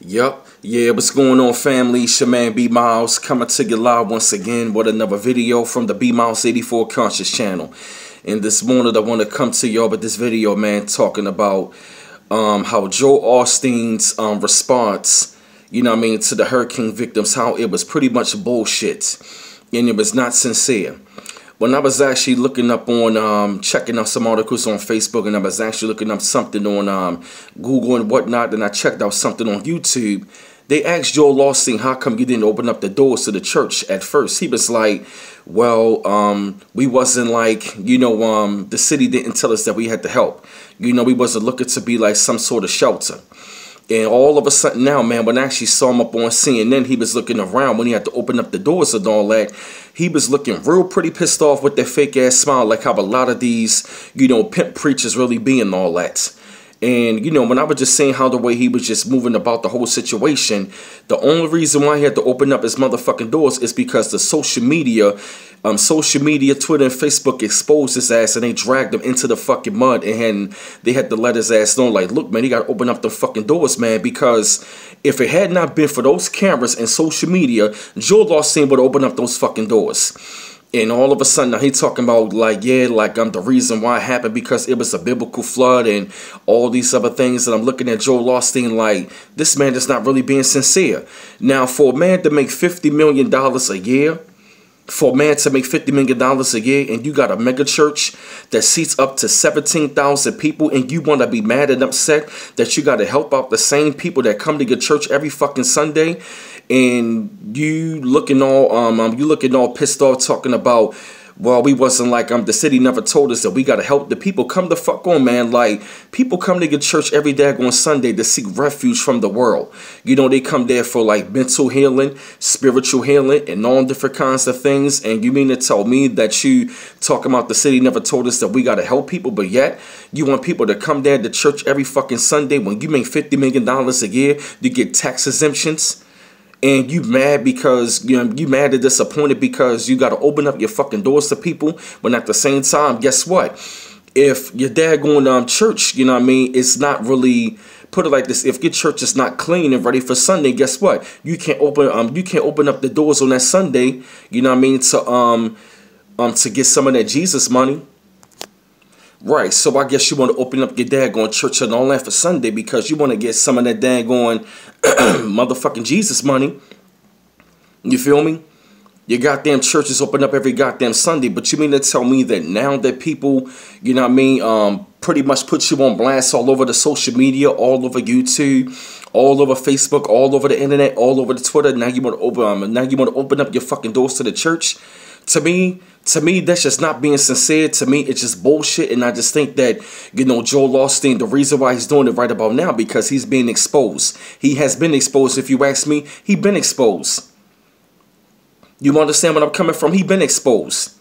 Yup. Yeah, what's going on, family? It's your man B Miles coming to you live once again with another video from the B Miles 84 Conscious channel. And this morning I want to come to y'all with this video, man, talking about how Joe Osteen's response, to the hurricane victims, how it was pretty much bullshit and it was not sincere. When I was actually looking up on, checking out some articles on Facebook, and I was actually looking up something on Google and whatnot, and I checked out something on YouTube, they asked Joel Osteen, how come you didn't open up the doors to the church at first? He was like, well, we wasn't like, the city didn't tell us that we had to help. We wasn't looking to be like some sort of shelter. And all of a sudden now, man, when I actually saw him up on CNN, he was looking around when he had to open up the doors and all that. He was looking real pretty pissed off with that fake ass smile, like how a lot of these, pimp preachers really be and all that. And, when I was just saying how the way he was just moving about the whole situation, the only reason why he had to open up his motherfucking doors is because the social media, Twitter and Facebook exposed his ass and they dragged him into the fucking mud, and they had to let his ass know, like, look, man, you got to open up the fucking doors, man, because if it had not been for those cameras and social media, Joel Osteen would have opened up those fucking doors. And all of a sudden, now he talking about like, yeah, like the reason why it happened because it was a biblical flood and all these other things. And I'm looking at Joel Osteen like, this man is not really being sincere. Now, for a man to make $50 million a year, and you got a mega church that seats up to 17,000 people, and you want to be mad and upset that you got to help out the same people that come to your church every fucking Sunday, and you looking all pissed off talking about, well, we wasn't like the city never told us that we got to help the people. Come the fuck on, man. Like, people come to your church every day on Sunday to seek refuge from the world. They come there for like mental healing, spiritual healing, and all different kinds of things. And you mean to tell me that you talking about the city never told us that we got to help people, but yet you want people to come there to church every fucking Sunday when you make $50 million a year, you get tax exemptions? And you mad because, you mad and disappointed because you got to open up your fucking doors to people. But at the same time, guess what? If your daggone church, it's not really, put it like this, if your church is not clean and ready for Sunday, guess what? You can't open up the doors on that Sunday, to get some of that Jesus money. Right, so I guess you want to open up your daggone church and all that for Sunday because you want to get some of that daggone motherfucking Jesus money. You feel me? Your goddamn churches open up every goddamn Sunday, but you mean to tell me that now that people, pretty much put you on blast all over the social media, all over YouTube, all over Facebook, all over the internet, all over the Twitter, now you want to open up your fucking doors to the church? To me, that's just not being sincere. To me, it's just bullshit. And I just think that, Joel Osteen, the reason why he's doing it right about now, because he's being exposed. He has been exposed. If you ask me, he been exposed. You understand what I'm coming from? He been exposed.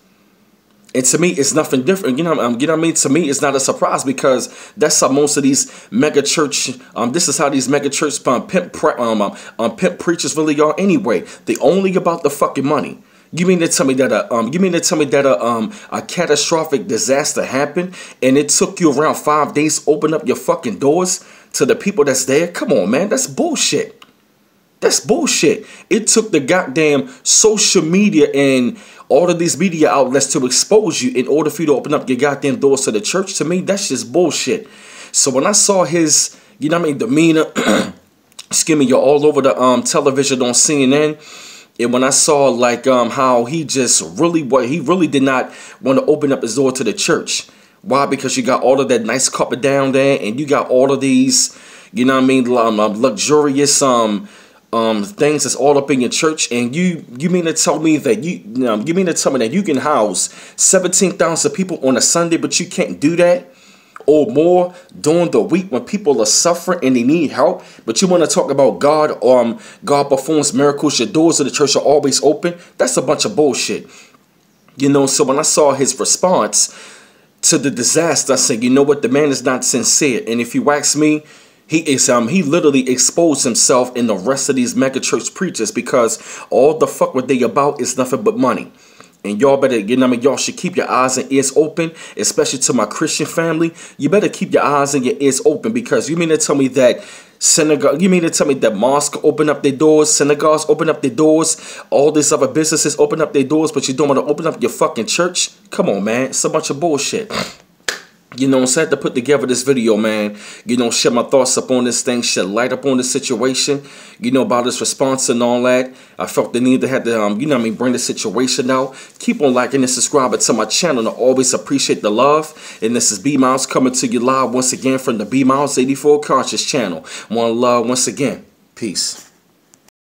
And to me, it's nothing different. You know what I mean? To me, it's not a surprise because that's how most of these mega church, this is how these mega church pimp preachers really are anyway. They only about the fucking money. You mean to tell me that a catastrophic disaster happened and it took you around 5 days to open up your fucking doors to the people that's there? Come on, man. That's bullshit. That's bullshit. It took the goddamn social media and all of these media outlets to expose you in order for you to open up your goddamn doors to the church. To me, that's just bullshit. So when I saw his, demeanor, excuse me, you're all over the television on CNN. And when I saw like how he really did not want to open up his door to the church. Why? Because you got all of that nice carpet down there, and you got all of these, luxurious things that's all up in your church, and you mean to tell me that you can house 17,000 people on a Sunday, but you can't do that? Or more during the week when people are suffering and they need help, but you want to talk about God, God performs miracles, your doors of the church are always open? That's a bunch of bullshit. So when I saw his response to the disaster, I said, you know what, the man is not sincere. And if you ask me, he literally exposed himself and the rest of these mega church preachers because all the fuck what they about is nothing but money. And y'all better, you know what I mean, y'all should keep your eyes and ears open, especially to my Christian family. You better keep your eyes and your ears open, because you mean to tell me that synagogue, you mean to tell me that mosques open up their doors, synagogues open up their doors, all these other businesses open up their doors, but you don't want to open up your fucking church? Come on, man. It's a bunch of bullshit. You know, so I had to put together this video, man. You know, share my thoughts up on this thing, shed light up on this situation, you know, about this response and all that. I felt the need to have to, you know what I mean, bring the situation out. Keep on liking and subscribing to my channel. I always appreciate the love. And this is B Miles coming to you live once again from the B Miles 84 Conscious channel. One love once again. Peace.